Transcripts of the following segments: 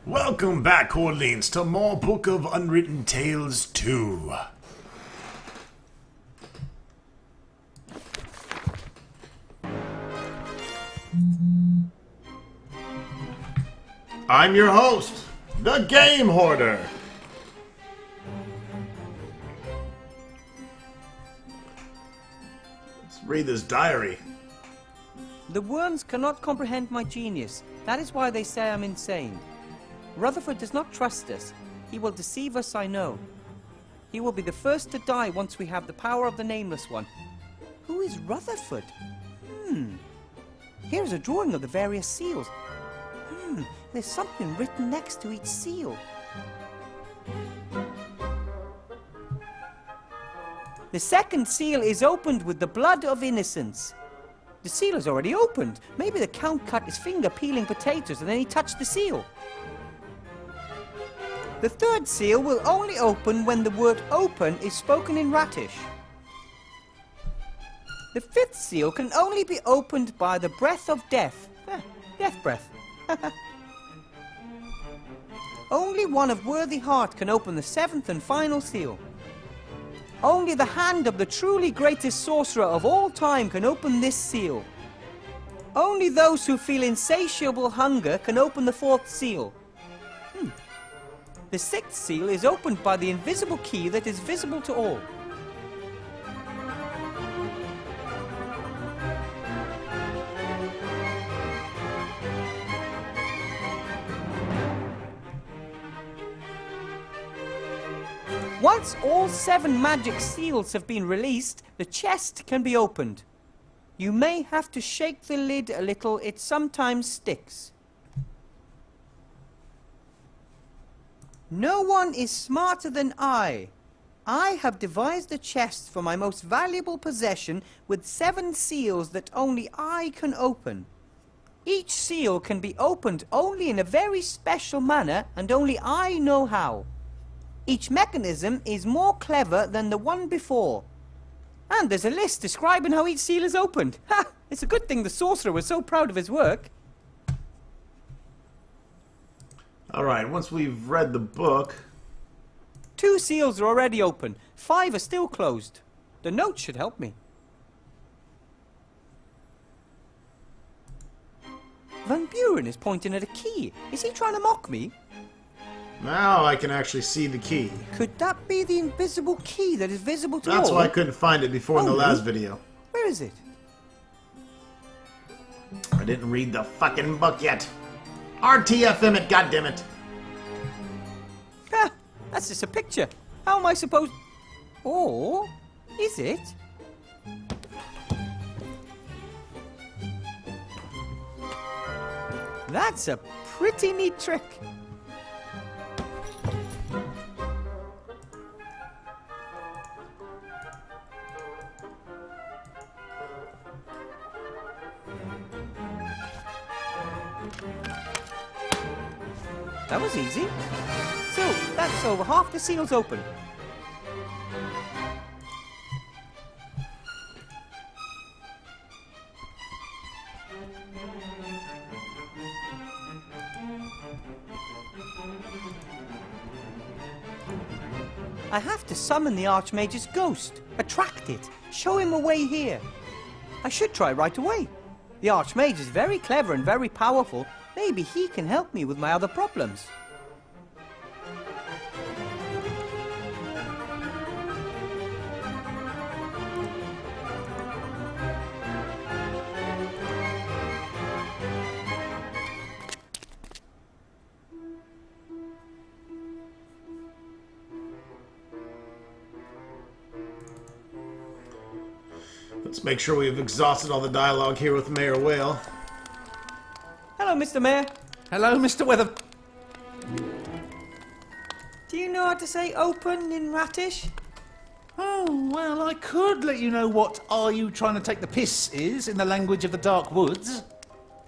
Welcome back, Orleans, to more Book of Unwritten Tales 2. I'm your host, the Game Hoarder. Let's read this diary. The worms cannot comprehend my genius. That is why they say I'm insane. Rutherford does not trust us. He will deceive us, I know. He will be the first to die once we have the power of the Nameless One. Who is Rutherford? Here is a drawing of the various seals. There's something written next to each seal. The second seal is opened with the blood of innocence. The seal is already opened. Maybe the Count cut his finger peeling potatoes and then he touched the seal. The third seal will only open when the word open is spoken in Ratish. The fifth seal can only be opened by the breath of death. Death breath. Only one of worthy heart can open the seventh and final seal. Only the hand of the truly greatest sorcerer of all time can open this seal. Only those who feel insatiable hunger can open the fourth seal. The sixth seal is opened by the invisible key that is visible to all. Once all 7 magic seals have been released, the chest can be opened. You may have to shake the lid a little, it sometimes sticks. No one is smarter than I. I have devised a chest for my most valuable possession with 7 seals that only I can open. Each seal can be opened only in a very special manner and only I know how. Each mechanism is more clever than the one before. And there's a list describing how each seal is opened. Ha! It's a good thing the sorcerer was so proud of his work. Alright, once we've read the book... 2 seals are already open. 5 are still closed. The note should help me. Van Buren is pointing at a key. Is he trying to mock me? Now I can actually see the key. Could that be the invisible key that is visible to all? That's why I couldn't find it before in the last video. Where is it? I didn't read the fucking book yet. RTFM it, goddammit. Ah, that's just a picture. How am I supposed... Or is it? That's a pretty neat trick. That was easy. So, that's over half the seals open. I have to summon the Archmage's ghost. Attract it. Show him a way here. I should try right away. The Archmage is very clever and very powerful. Maybe he can help me with my other problems. Let's make sure we've exhausted all the dialogue here with Mayor Whale. Hello, Mr. Mayor. Hello, Mr. Weather... Do you know how to say open in Ratish? Oh, well, I could let you know what "are you trying to take the piss" is in the language of the Dark Woods.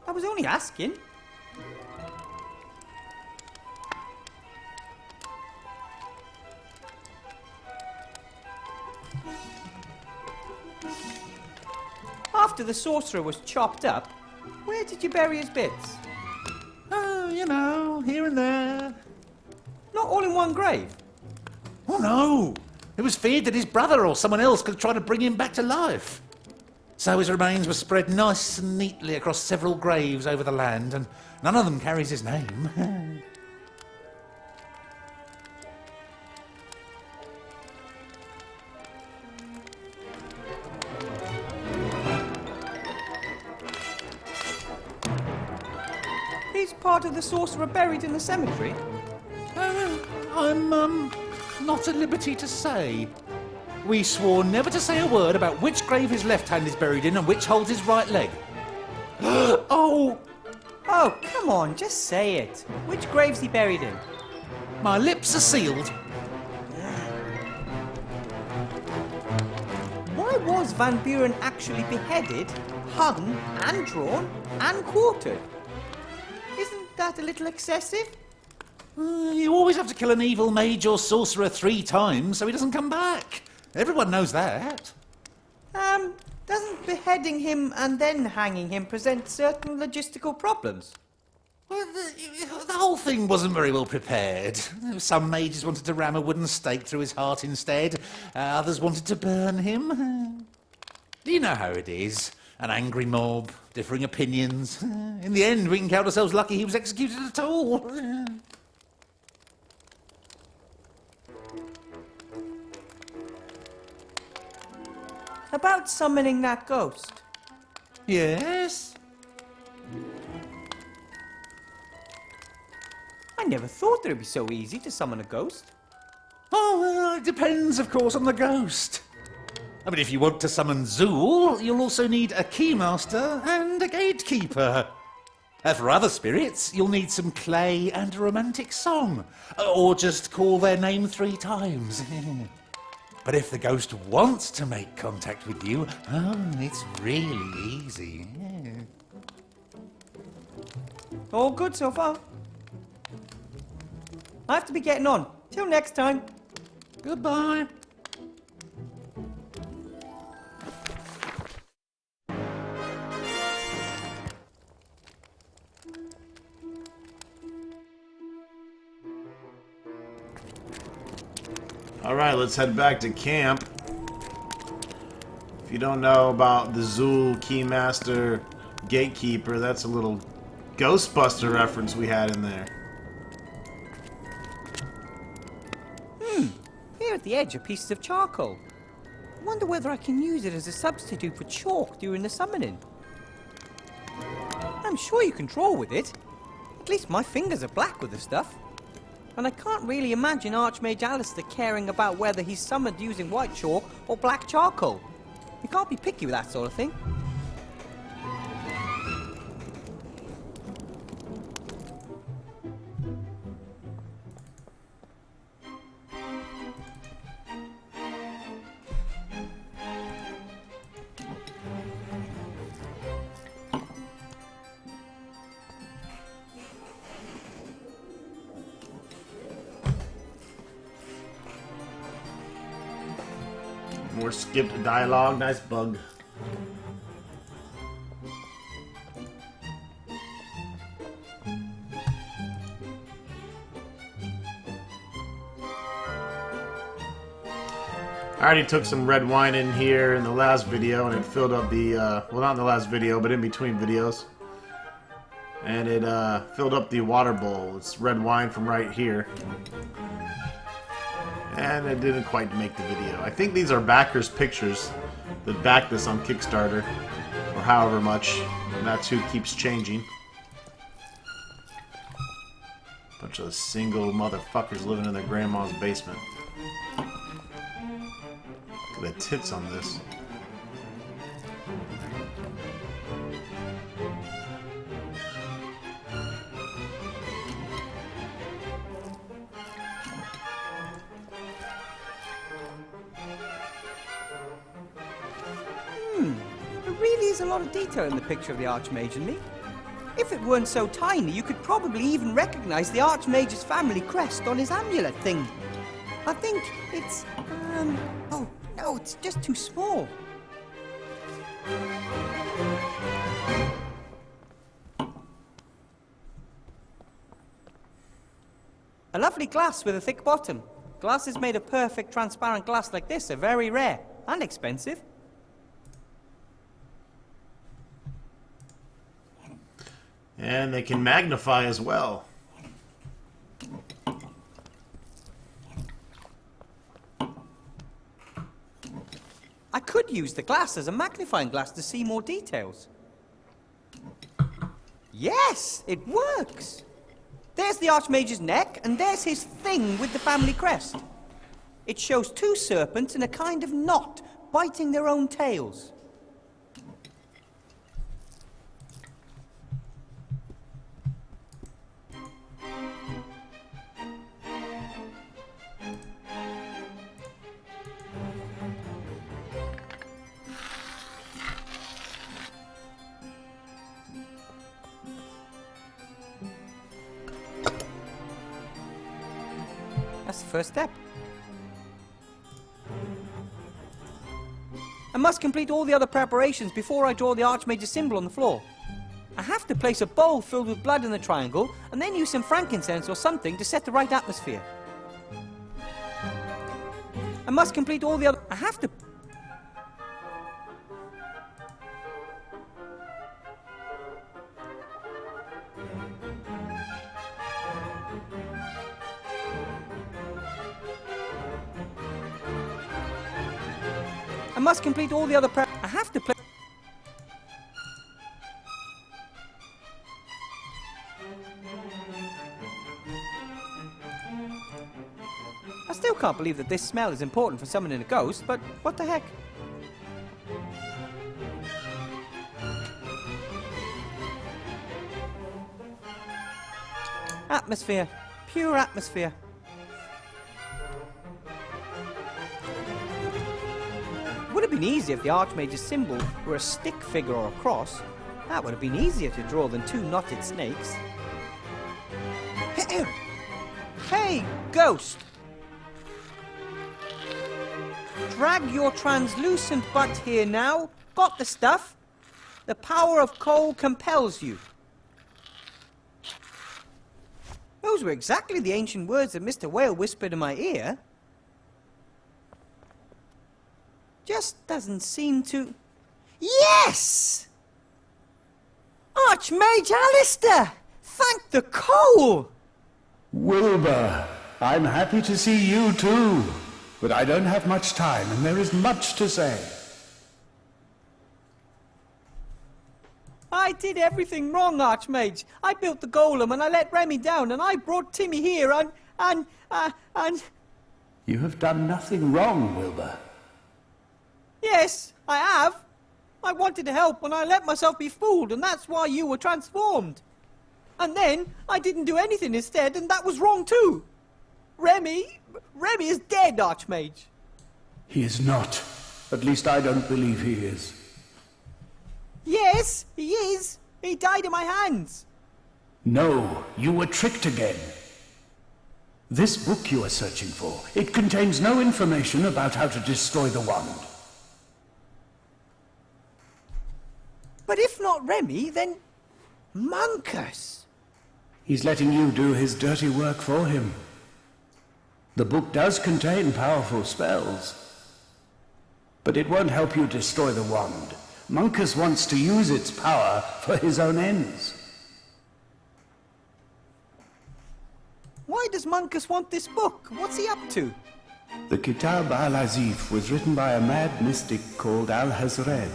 I was only asking. After the sorcerer was chopped up, where did you bury his bits? Oh, you know, here and there. Not all in one grave? Oh no! It was feared that his brother or someone else could try to bring him back to life. So his remains were spread nice and neatly across several graves over the land, and none of them carries his name. He's part of the sorcerer buried in the cemetery? I'm not at liberty to say. We swore never to say a word about which grave his left hand is buried in and which holds his right leg. Oh! Oh, come on, just say it. Which grave's he buried in? My lips are sealed. Why was Van Buren actually beheaded, hung, and drawn, and quartered? Isn't that a little excessive? You always have to kill an evil mage or sorcerer 3 times so he doesn't come back. Everyone knows that. Doesn't beheading him and then hanging him present certain logistical problems? Well, the whole thing wasn't very well prepared. Some mages wanted to ram a wooden stake through his heart instead. Others wanted to burn him. You know how it is. An angry mob, differing opinions. In the end, we can count ourselves lucky he was executed at all. About summoning that ghost. Yes? I never thought that it'd be so easy to summon a ghost. Oh, well, it depends, of course, on the ghost. I mean, if you want to summon Zool, you'll also need a keymaster and a gatekeeper. For other spirits, you'll need some clay and a romantic song. Or just call their name 3 times. But if the ghost wants to make contact with you, it's really easy. All good so far. I have to be getting on. Till next time. Goodbye. Alright, let's head back to camp. If you don't know about the Zool Keymaster Gatekeeper, that's a little Ghostbuster reference we had in there. Here at the edge are pieces of charcoal. I wonder whether I can use it as a substitute for chalk during the summoning. I'm sure you can draw with it. At least my fingers are black with the stuff. And I can't really imagine Archmage Alistair caring about whether he's summoned using white chalk or black charcoal. You can't be picky with that sort of thing. More skipped dialogue, nice bug. I already took some red wine in here in the last video, and it filled up the, well, not in the last video, but in between videos. And it filled up the water bowl. It's red wine from right here. And it didn't quite make the video. I think these are backers' pictures that backed this on Kickstarter, or however much, and that's who keeps changing. Bunch of single motherfuckers living in their grandma's basement. Look at the tits on this. There really is a lot of detail in the picture of the Archmage and me. If it weren't so tiny, you could probably even recognize the Archmage's family crest on his amulet thing. I think it's, oh, no, it's just too small. A lovely glass with a thick bottom. Glasses made of perfect transparent glass like this are very rare and expensive. And they can magnify as well. I could use the glass as a magnifying glass to see more details. Yes, it works. There's the Archmage's neck, and there's his thing with the family crest. It shows two serpents in a kind of knot, biting their own tails. That's the first step. I must complete all the other preparations before I draw the Archmage's symbol on the floor. I have to place a bowl filled with blood in the triangle, and then use some frankincense or something to set the right atmosphere. I must complete all the other... I have to... I must complete all the other prep. I have to play. I still can't believe that this smell is important for summoning a ghost, but what the heck? Atmosphere. Pure atmosphere. Would have been easier if the Archmage's symbol were a stick figure or a cross. That would have been easier to draw than two knotted snakes. Hey, ghost! Drag your translucent butt here now. Got the stuff? The power of coal compels you. Those were exactly the ancient words that Mr. Whale whispered in my ear. Just doesn't seem to... Yes! Archmage Alistair! Thank the coal! Wilbur, I'm happy to see you too. But I don't have much time, and there is much to say. I did everything wrong, Archmage. I built the golem and I let Remy down, and I brought Timmy here and... You have done nothing wrong, Wilbur. Yes, I have. I wanted to help and I let myself be fooled, and that's why you were transformed. And then I didn't do anything instead, and that was wrong too. Remy is dead, Archmage. He is not. At least I don't believe he is. Yes, he is. He died in my hands. No, you were tricked again. This book you are searching for, it contains no information about how to destroy the wand. But if not Remy, then Monkus. He's letting you do his dirty work for him. The book does contain powerful spells, but it won't help you destroy the wand. Monkus wants to use its power for his own ends. Why does Monkus want this book? What's he up to? The Kitab al-Azif was written by a mad mystic called Al-Hazred.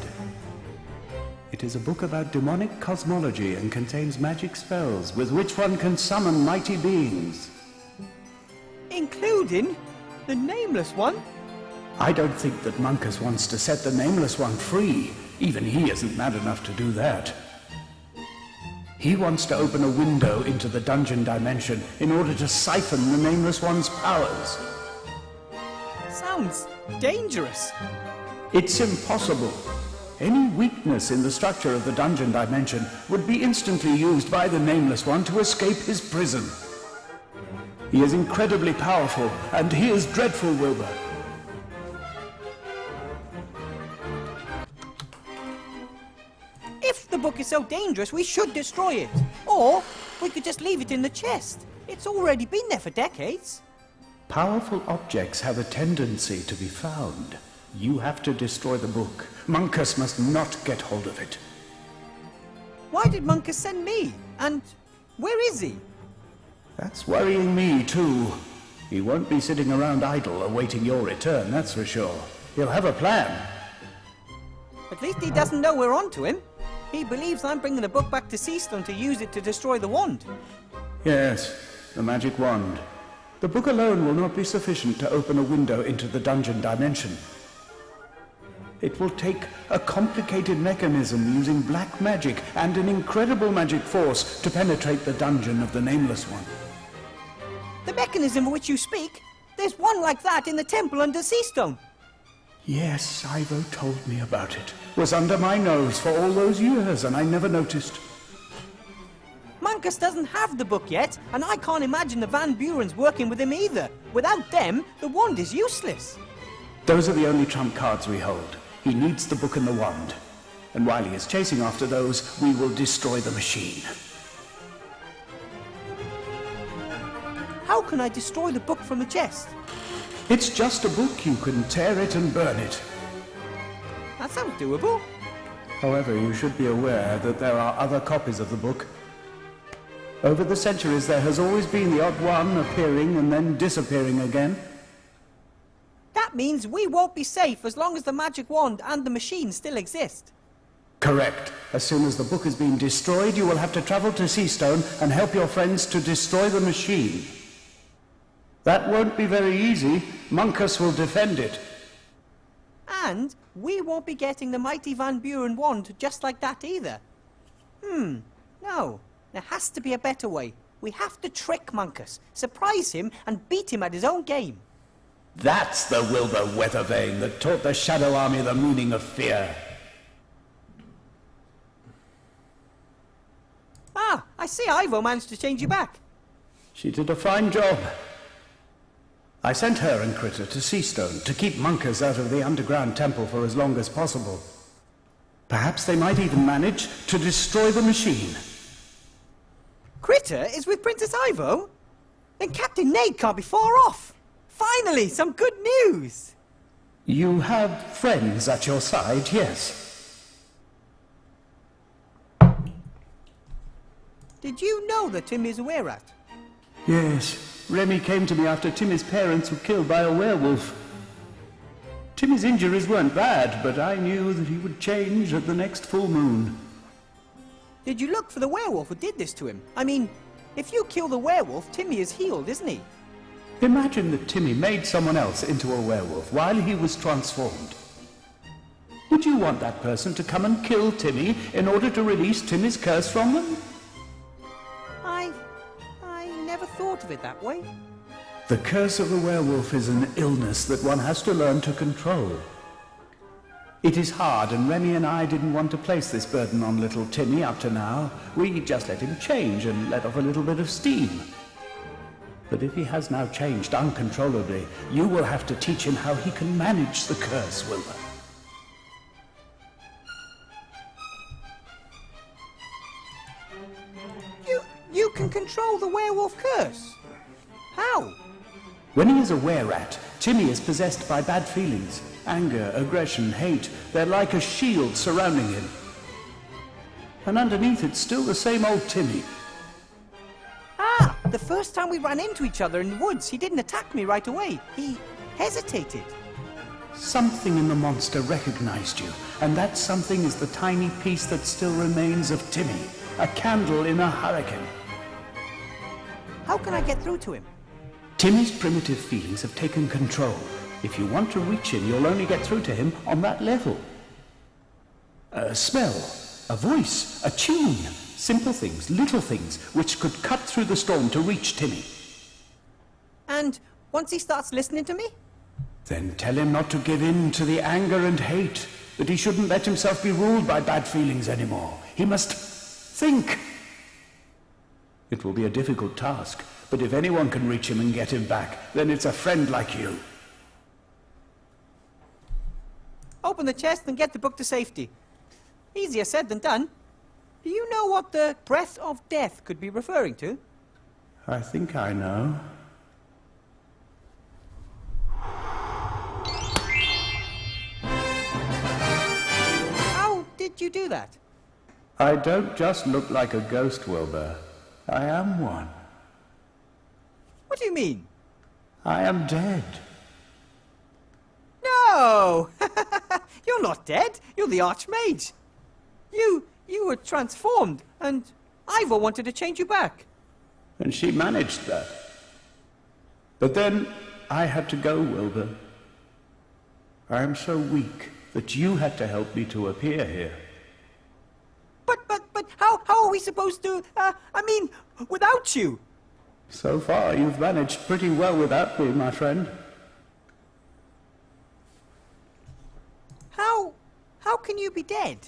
It is a book about demonic cosmology and contains magic spells with which one can summon mighty beings. Including the Nameless One? I don't think that Monkus wants to set the Nameless One free. Even he isn't mad enough to do that. He wants to open a window into the dungeon dimension in order to siphon the Nameless One's powers. Sounds dangerous. It's impossible. Any weakness in the structure of the dungeon dimension would be instantly used by the Nameless One to escape his prison. He is incredibly powerful, and he is dreadful, Wilbur. If the book is so dangerous, we should destroy it. Or we could just leave it in the chest. It's already been there for decades. Powerful objects have a tendency to be found. You have to destroy the book. Monkus must not get hold of it. Why did Monkus send me? And where is he? That's worrying me, too. He won't be sitting around idle awaiting your return, that's for sure. He'll have a plan. At least he doesn't know we're onto him. He believes I'm bringing the book back to Seastone to use it to destroy the wand. Yes, the magic wand. The book alone will not be sufficient to open a window into the dungeon dimension. It will take a complicated mechanism using black magic and an incredible magic force to penetrate the dungeon of the Nameless One. The mechanism of which you speak, there's one like that in the temple under Seastone. Yes, Ivo told me about it. Was under my nose for all those years and I never noticed. Monkus doesn't have the book yet, and I can't imagine the Van Burens working with him either. Without them, the wand is useless. Those are the only trump cards we hold. He needs the book and the wand. And while he is chasing after those, we will destroy the machine. How can I destroy the book from the chest? It's just a book. You can tear it and burn it. That sounds doable. However, you should be aware that there are other copies of the book. Over the centuries, there has always been the odd one appearing and then disappearing again. That means we won't be safe as long as the magic wand and the machine still exist. Correct. As soon as the book has been destroyed, you will have to travel to Seastone and help your friends to destroy the machine. That won't be very easy. Monkus will defend it. And we won't be getting the mighty Van Buren wand just like that either. No. There has to be a better way. We have to trick Monkus, surprise him, and beat him at his own game. That's the Wilbur Weathervane that taught the Shadow Army the meaning of fear. Ah, I see Ivo managed to change you back. She did a fine job. I sent her and Critter to Seastone to keep Monkus out of the underground temple for as long as possible. Perhaps they might even manage to destroy the machine. Critter is with Princess Ivo? Then Captain Nate can't be far off. Finally, some good news. You have friends at your side, yes. Did you know that Timmy is a were-rat? Yes. Remy came to me after Timmy's parents were killed by a werewolf. Timmy's injuries weren't bad, but I knew that he would change at the next full moon. Did you look for the werewolf who did this to him? I mean, if you kill the werewolf, Timmy is healed, isn't he? Imagine that Timmy made someone else into a werewolf while he was transformed. Would you want that person to come and kill Timmy in order to release Timmy's curse from them? I never thought of it that way. The curse of the werewolf is an illness that one has to learn to control. It is hard, and Remy and I didn't want to place this burden on little Timmy up to now. We just let him change and let off a little bit of steam. But if he has now changed uncontrollably, you will have to teach him how he can manage the curse, Wilbur. You can control the werewolf curse? How? When he is a were-rat, Timmy is possessed by bad feelings. Anger, aggression, hate. They're like a shield surrounding him. And underneath it's still the same old Timmy. Ah, the first time we ran into each other in the woods, he didn't attack me right away. He hesitated. Something in the monster recognized you, and that something is the tiny piece that still remains of Timmy. A candle in a hurricane. How can I get through to him? Timmy's primitive feelings have taken control. If you want to reach him, you'll only get through to him on that level. A smell, a voice, a tune. Simple things, little things, which could cut through the storm to reach Timmy. And once he starts listening to me? Then tell him not to give in to the anger and hate, that he shouldn't let himself be ruled by bad feelings anymore. He must think. It will be a difficult task, but if anyone can reach him and get him back, then it's a friend like you. Open the chest and get the book to safety. Easier said than done. Do you know what the breath of death could be referring to? I think I know. How did you do that? I don't just look like a ghost, Wilbur. I am one. What do you mean? I am dead. No! You're not dead. You're the Archmage. You were transformed, and Ivor wanted to change you back. And she managed that. But then I had to go, Wilbur. I am so weak that you had to help me to appear here. But how are we supposed to, without you? So far, you've managed pretty well without me, my friend. How can you be dead?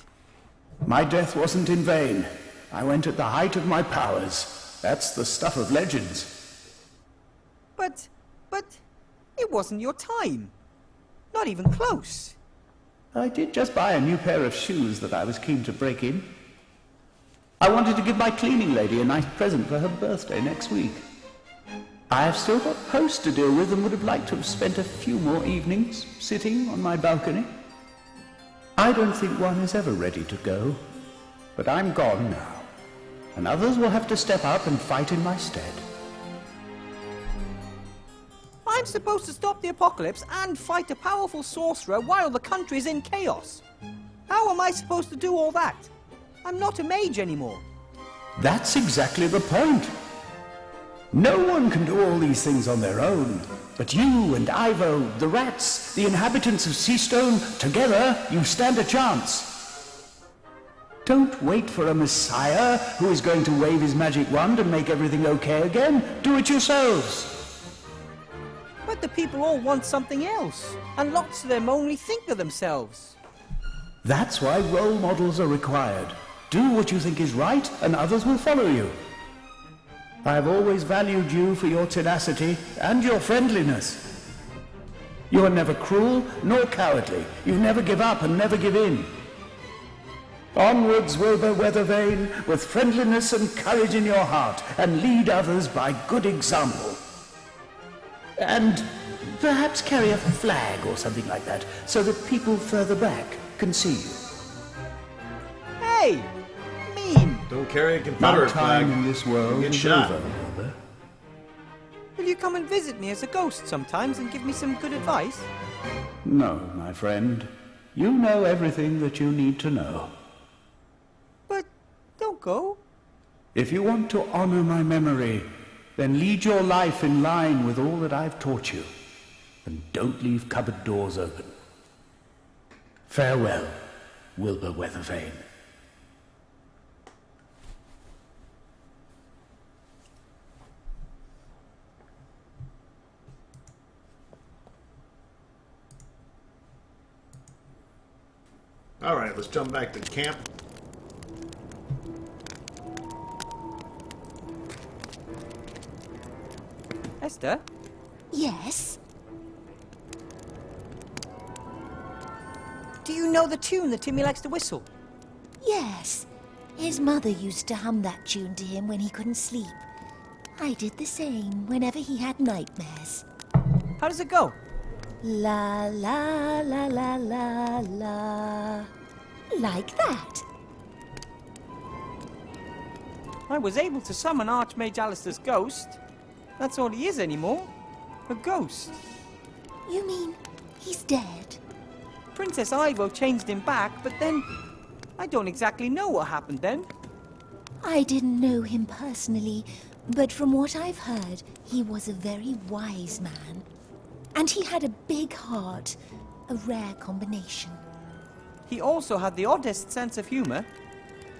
My death wasn't in vain. I went at the height of my powers. That's the stuff of legends. But it wasn't your time. Not even close. I did just buy a new pair of shoes that I was keen to break in. I wanted to give my cleaning lady a nice present for her birthday next week. I have still got posts to deal with and would have liked to have spent a few more evenings sitting on my balcony. I don't think one is ever ready to go, but I'm gone now, and others will have to step up and fight in my stead. I'm supposed to stop the apocalypse and fight a powerful sorcerer while the country's in chaos. How am I supposed to do all that? I'm not a mage anymore. That's exactly the point. No one can do all these things on their own. But you and Ivo, the rats, the inhabitants of Seastone, together you stand a chance. Don't wait for a messiah who is going to wave his magic wand and make everything okay again. Do it yourselves. But the people all want something else, and lots of them only think of themselves. That's why role models are required. Do what you think is right, and others will follow you. I have always valued you for your tenacity and your friendliness. You are never cruel nor cowardly. You never give up and never give in. Onwards, Wilbur Weathervane, with friendliness and courage in your heart, and lead others by good example. And perhaps carry a flag or something like that, so that people further back can see you. Hey! Mean! Don't carry a My Confederate time flag. in this world Get is shot. over, Wilbur. Will you come and visit me as a ghost sometimes and give me some good advice? No, my friend. You know everything that you need to know. But don't go. If you want to honor my memory, then lead your life in line with all that I've taught you. And don't leave cupboard doors open. Farewell, Wilbur Weathervane. Alright, let's jump back to camp. Esther? Yes? Do you know the tune that Timmy likes to whistle? Yes. His mother used to hum that tune to him when he couldn't sleep. I did the same whenever he had nightmares. How does it go? La la la la la la. Like that. I was able to summon Archmage Alistair's ghost. That's all he is anymore. A ghost. You mean he's dead? Princess Ivo changed him back, but then I don't exactly know what happened then. I didn't know him personally, but from what I've heard, he was a very wise man. And he had a big heart, a rare combination. He also had the oddest sense of humor.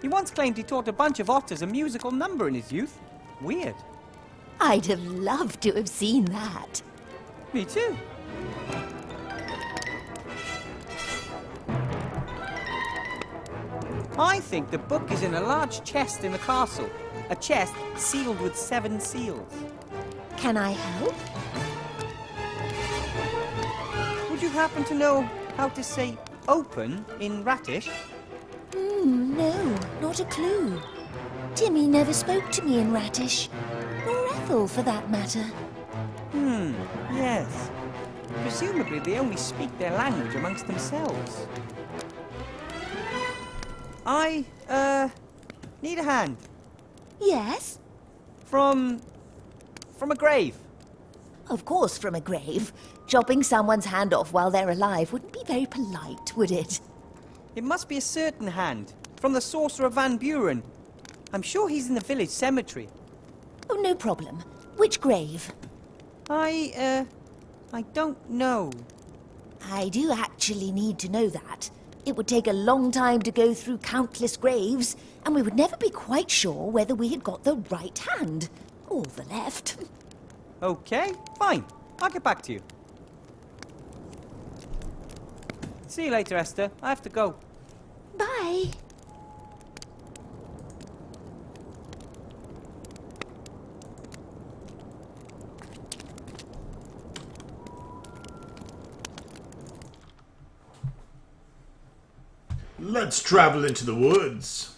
He once claimed he taught a bunch of otters a musical number in his youth. Weird. I'd have loved to have seen that. Me too. I think the book is in a large chest in the castle. A chest sealed with 7 seals. Can I help? Would you happen to know how to say open in Ratish? No, not a clue. Timmy never spoke to me in Ratish, nor ever. evil, for that matter. Yes. Presumably they only speak their language amongst themselves. I, need a hand. Yes? From a grave. Of course, from a grave. Chopping someone's hand off while they're alive wouldn't be very polite, would it? It must be a certain hand. From the sorcerer Van Buren. I'm sure he's in the village cemetery. Oh, no problem. Which grave? I don't know. I do actually need to know that. It would take a long time to go through countless graves, and we would never be quite sure whether we had got the right hand. Or the left. Okay, fine. I'll get back to you. See you later, Esther. I have to go. Bye. Let's travel into the woods.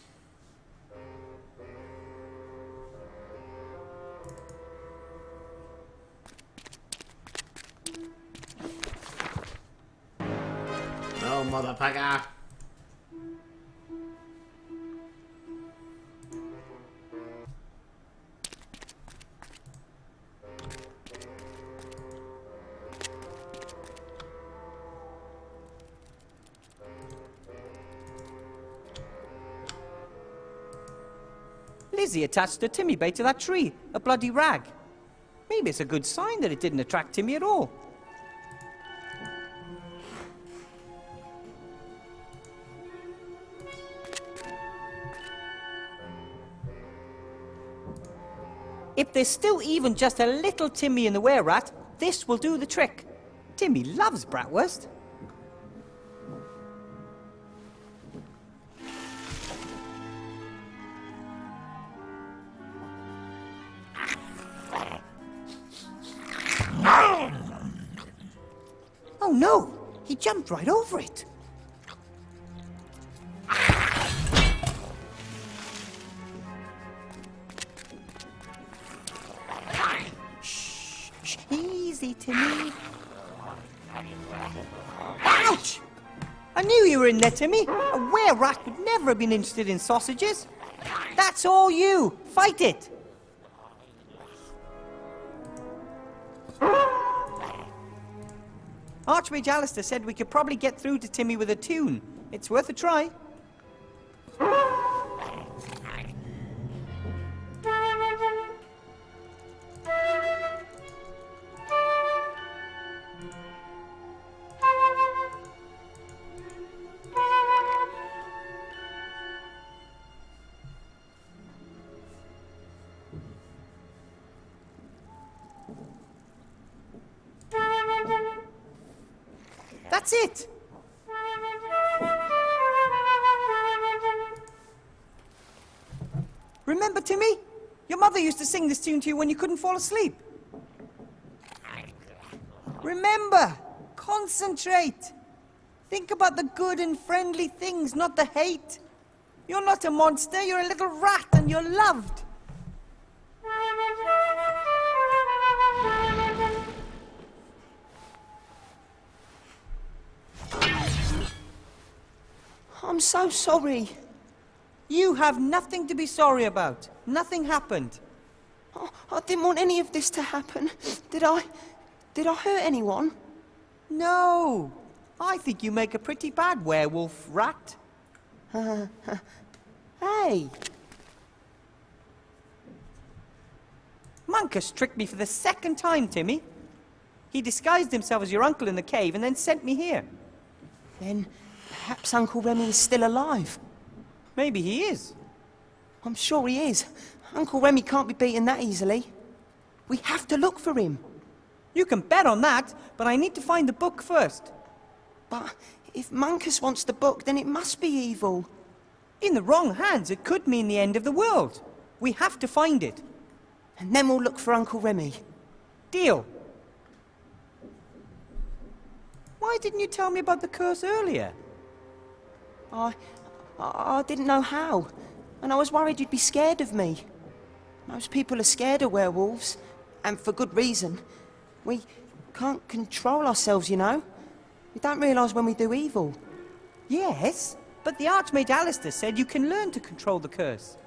No, motherfucker. Lizzie attached a Timmy bait to that tree, a bloody rag. Maybe it's a good sign that it didn't attract Timmy at all. If there's still even just a little Timmy in the were-rat, this will do the trick. Timmy loves bratwurst. Oh no! He jumped right over it. Shh, easy, Timmy. Ouch! I knew you were in there, Timmy. A were-rat would never have been interested in sausages. That's all you. Fight it. Archmage Alistair said we could probably get through to Timmy with a tune. It's worth a try. That's it! Remember, Timmy? Your mother used to sing this tune to you when you couldn't fall asleep. Remember! Concentrate! Think about the good and friendly things, not the hate. You're not a monster, you're a little rat and you're loved. I'm so sorry. You have nothing to be sorry about. Nothing happened. Oh, I didn't want any of this to happen. Did I? Did I hurt anyone? No. I think you make a pretty bad werewolf rat. Hey. Munkus tricked me for the second time, Timmy. He disguised himself as your uncle in the cave and then sent me here. Then perhaps Uncle Remy is still alive. Maybe he is. I'm sure he is. Uncle Remy can't be beaten that easily. We have to look for him. You can bet on that, but I need to find the book first. But if Munkus wants the book, then it must be evil. In the wrong hands, it could mean the end of the world. We have to find it. And then we'll look for Uncle Remy. Deal. Why didn't you tell me about the curse earlier? I didn't know how. And I was worried you'd be scared of me. Most people are scared of werewolves, and for good reason. We can't control ourselves, you know. We don't realise when we do evil. Yes, but the Archmage Alistair said you can learn to control the curse.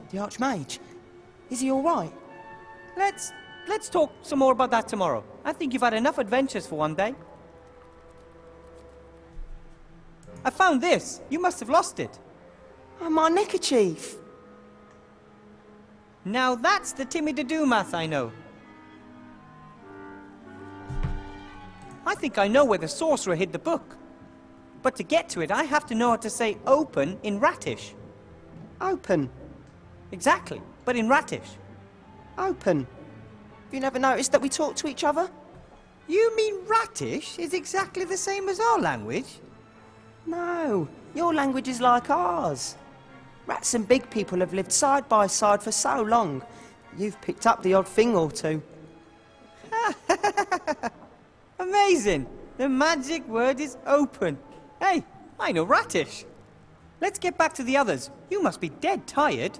The Archmage? Is he all right? Let's talk some more about that tomorrow. I think you've had enough adventures for one day. I found this. You must have lost it. Oh, my neckerchief. Now that's the Timmy to do math I know. I think I know where the sorcerer hid the book. But to get to it, I have to know how to say open in Ratish. Open. Exactly, but in Ratish. Open. Have you never noticed that we talk to each other? You mean Ratish is exactly the same as our language? No, your language is like ours. Rats and big people have lived side by side for so long. You've picked up the odd thing or two. Amazing! The magic word is open. Hey, I know Ratish. Let's get back to the others. You must be dead tired.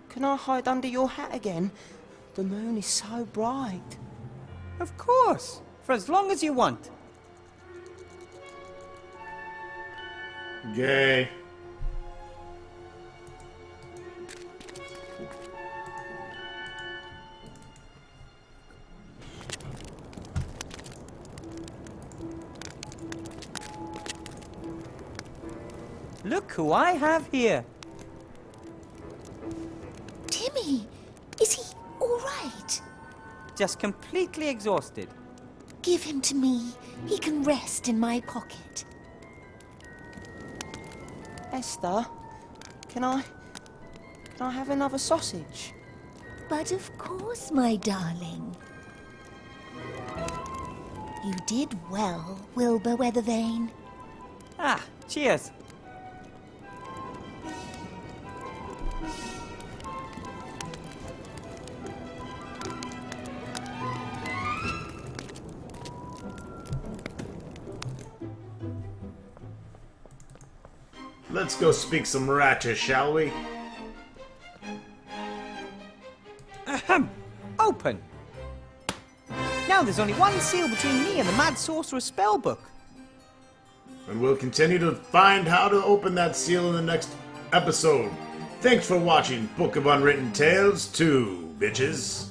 Can I hide under your hat again? The moon is so bright. Of course, for as long as you want. Gay. Look who I have here. Timmy, is he all right? Just completely exhausted. Give him to me. He can rest in my pocket. Esther, can I have another sausage? But of course, my darling. You did well, Wilbur Weathervane. Ah, cheers. Let's go speak some Ratchet, shall we? Ahem. Open. Now there's only one seal between me and the Mad Sorcerer's spellbook. And we'll continue to find how to open that seal in the next episode. Thanks for watching Book of Unwritten Tales 2, bitches.